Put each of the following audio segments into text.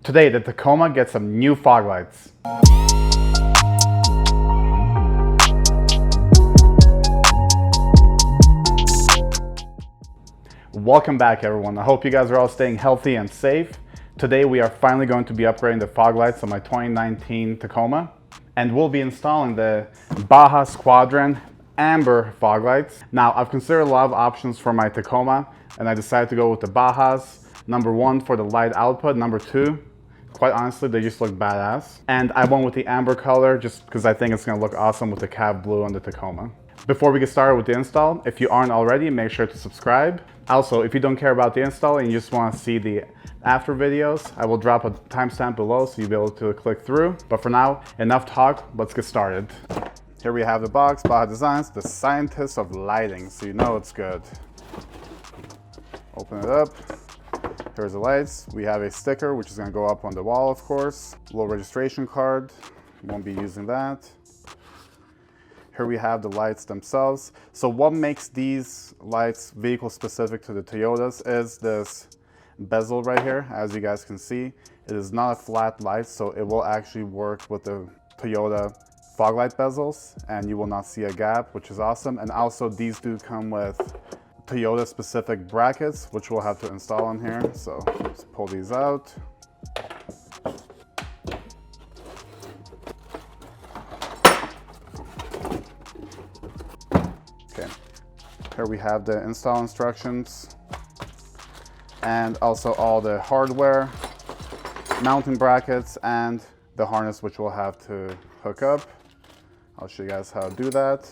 Today, the Tacoma gets some new fog lights. Welcome back, everyone. I hope you guys are all staying healthy and safe. Today, we are finally going to be upgrading the fog lights on my 2019 Tacoma, and we'll be installing the Baja Squadron amber fog lights. Now, I've considered a lot of options for my Tacoma, and I decided to go with the Bajas. Number one, for the light output. Number two, quite honestly, they just look badass. And I went with the amber color just because I think it's gonna look awesome with the Cav blue on the Tacoma. Before we get started with the install, if you aren't already, make sure to subscribe. Also, if you don't care about the install and you just wanna see the after videos, I will drop a timestamp below so you'll be able to click through. But for now, enough talk, let's get started. Here we have the box, Baja Designs, the scientists of lighting, so you know it's good. Open it up. Here's the lights. We have a sticker, which is gonna go up on the wall, of course. Little registration card, won't be using that. Here we have the lights themselves. So what makes these lights vehicle specific to the Toyotas is this bezel right here. As you guys can see, it is not a flat light, so it will actually work with the Toyota fog light bezels, and you will not see a gap, which is awesome. And also these do come with Toyota specific brackets, which we'll have to install on here. So let's pull these out. Okay, here we have the install instructions and also all the hardware, mounting brackets, and the harness, which we'll have to hook up. I'll show you guys how to do that.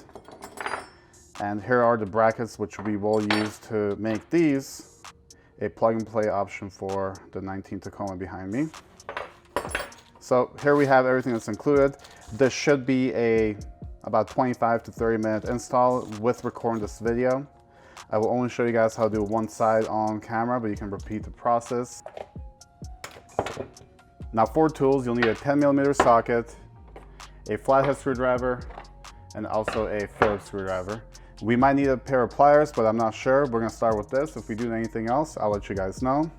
And here are the brackets which we will use to make these a plug and play option for the 19 Tacoma behind me. So here we have everything that's included. This should be about 25 to 30 minute install with recording this video. I will only show you guys how to do one side on camera, but you can repeat the process. Now for tools, you'll need a 10mm socket, a flathead screwdriver, and also a Phillips screwdriver. We might need a pair of pliers, but I'm not sure. We're gonna start with this. If we do anything else, I'll let you guys know.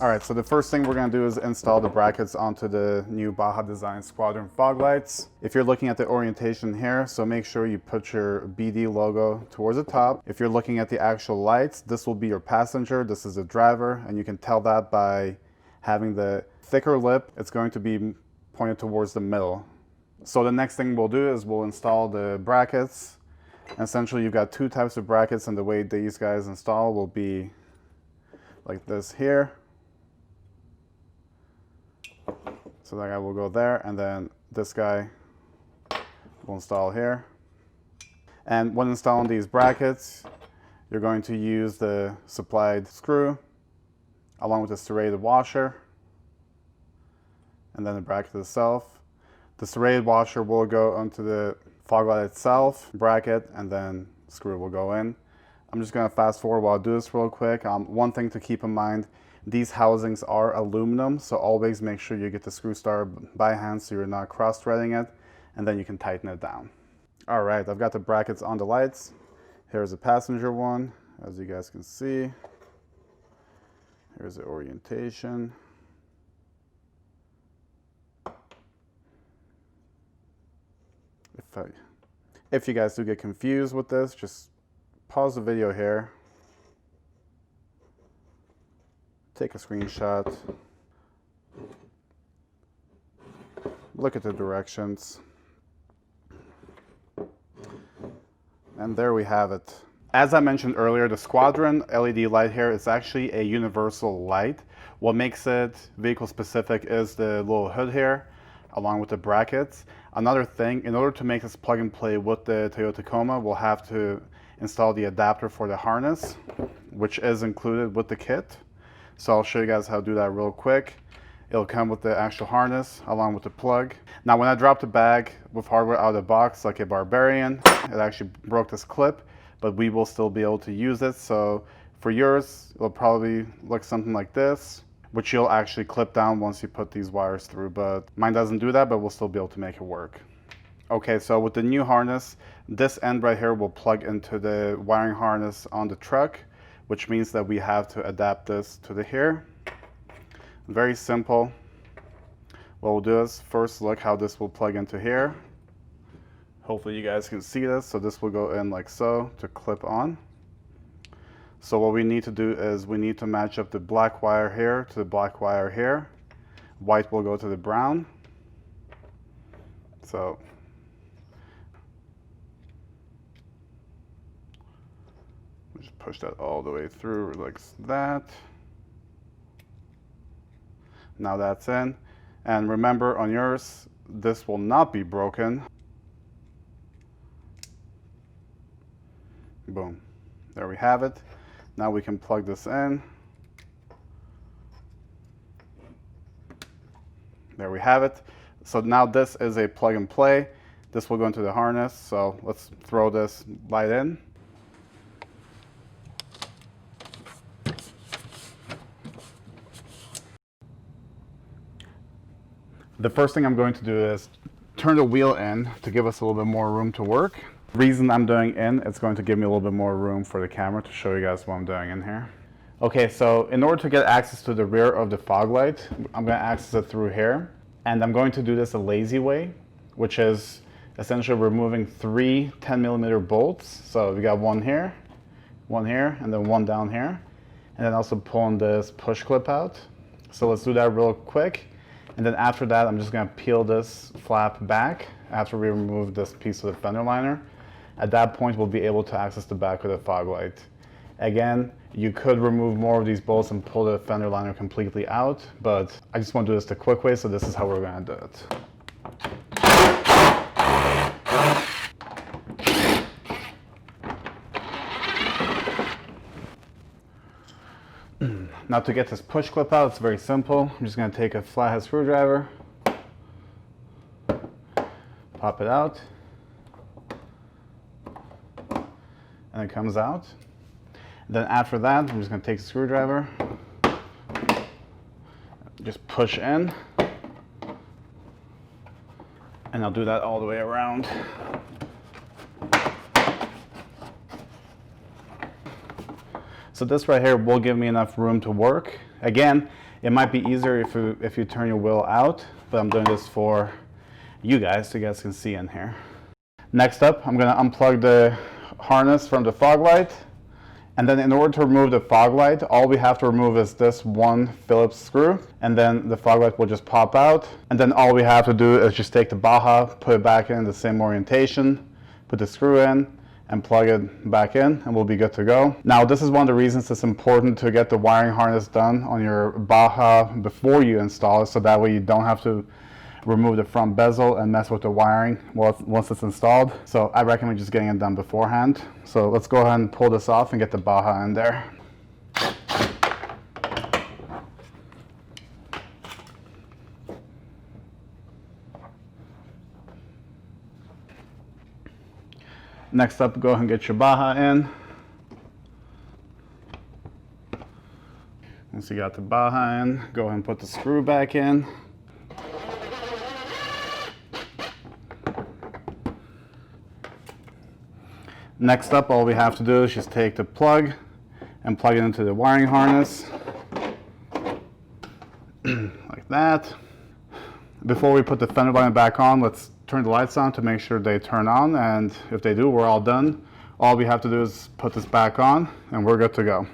All right, so the first thing we're gonna do is install the brackets onto the new Baja Design Squadron fog lights. If you're looking at the orientation here, so make sure you put your BD logo towards the top. If you're looking at the actual lights, this will be your passenger, this is the driver, and you can tell that by having the thicker lip. It's going to be pointed towards the middle. So the next thing we'll do is we'll install the brackets. Essentially, you've got two types of brackets, and the way these guys install will be like this here. So that guy will go there, and then this guy will install here. And when installing these brackets, you're going to use the supplied screw along with the serrated washer, and then the bracket itself. The serrated washer will go onto the fog light itself, bracket, and then screw will go in. I'm just gonna fast forward while I do this real quick. One thing to keep in mind, these housings are aluminum, so always make sure you get the screw started by hand so you're not cross-threading it, and then you can tighten it down. All right, I've got the brackets on the lights. Here's the passenger one, as you guys can see. Here's the orientation. If you guys do get confused with this, just pause the video here, take a screenshot, look at the directions, and there we have it. As I mentioned earlier, the Squadron LED light here is actually a universal light. What makes it vehicle specific is the little hood here, along with the brackets. Another thing, in order to make this plug and play with the Toyota Tacoma, we'll have to install the adapter for the harness, which is included with the kit. So I'll show you guys how to do that real quick. It'll come with the actual harness along with the plug. Now when I dropped the bag with hardware out of the box like a barbarian, it actually broke this clip, but we will still be able to use it. So for yours, it'll probably look something like this, which you'll actually clip down once you put these wires through, but mine doesn't do that, but we'll still be able to make it work. Okay, so with the new harness, this end right here will plug into the wiring harness on the truck, which means that we have to adapt this to the here. Very simple. What we'll do is first look how this will plug into here. Hopefully you guys can see this. So this will go in like so to clip on. So what we need to do is we need to match up the black wire here to the black wire here. White will go to the brown. So just push that all the way through like that. Now that's in. And remember on yours, this will not be broken. Boom. There we have it. Now we can plug this in. There we have it. So now this is a plug and play. This will go into the harness. So let's throw this light in. The first thing I'm going to do is turn the wheel in to give us a little bit more room to work. The reason I'm doing in, it's going to give me a little bit more room for the camera to show you guys what I'm doing in here. Okay, so in order to get access to the rear of the fog light, I'm going to access it through here. And I'm going to do this a lazy way, which is essentially removing 3 10mm bolts. So we got one here, and then one down here. And then also pulling this push clip out. So let's do that real quick. And then after that, I'm just going to peel this flap back after we remove this piece of the fender liner. At that point, we'll be able to access the back of the fog light. Again, you could remove more of these bolts and pull the fender liner completely out, but I just want to do this the quick way, so this is how we're going to do it. Now to get this push clip out, it's very simple. I'm just going to take a flathead screwdriver, pop it out, and it comes out. Then after that, I'm just going to take the screwdriver, just push in, and I'll do that all the way around. So this right here will give me enough room to work. Again, it might be easier if you turn your wheel out, but I'm doing this for you guys so you guys can see in here. Next up, I'm going to unplug the harness from the fog light. And then in order to remove the fog light, all we have to remove is this one Phillips screw, and then the fog light will just pop out. And then all we have to do is just take the Baja, put it back in the same orientation, put the screw in, and plug it back in, and we'll be good to go. Now, this is one of the reasons it's important to get the wiring harness done on your Baja before you install it, so that way you don't have to remove the front bezel and mess with the wiring once it's installed. So I recommend just getting it done beforehand. So let's go ahead and pull this off and get the Baja in there. Next up, go ahead and get your Baja in. Once you got the Baja in, go ahead and put the screw back in. Next up, all we have to do is just take the plug and plug it into the wiring harness, like that. Before we put the fender liner back on, let's turn the lights on to make sure they turn on, and if they do, we're all done. All we have to do is put this back on, and we're good to go.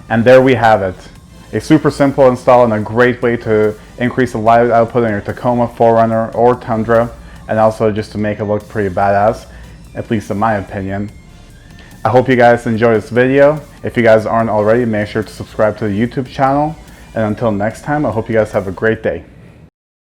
And there we have it. A super simple install and a great way to increase the light output on your Tacoma, 4Runner, or Tundra, and also just to make it look pretty badass, at least in my opinion. I hope you guys enjoyed this video. If you guys aren't already, make sure to subscribe to the YouTube channel. And until next time, I hope you guys have a great day.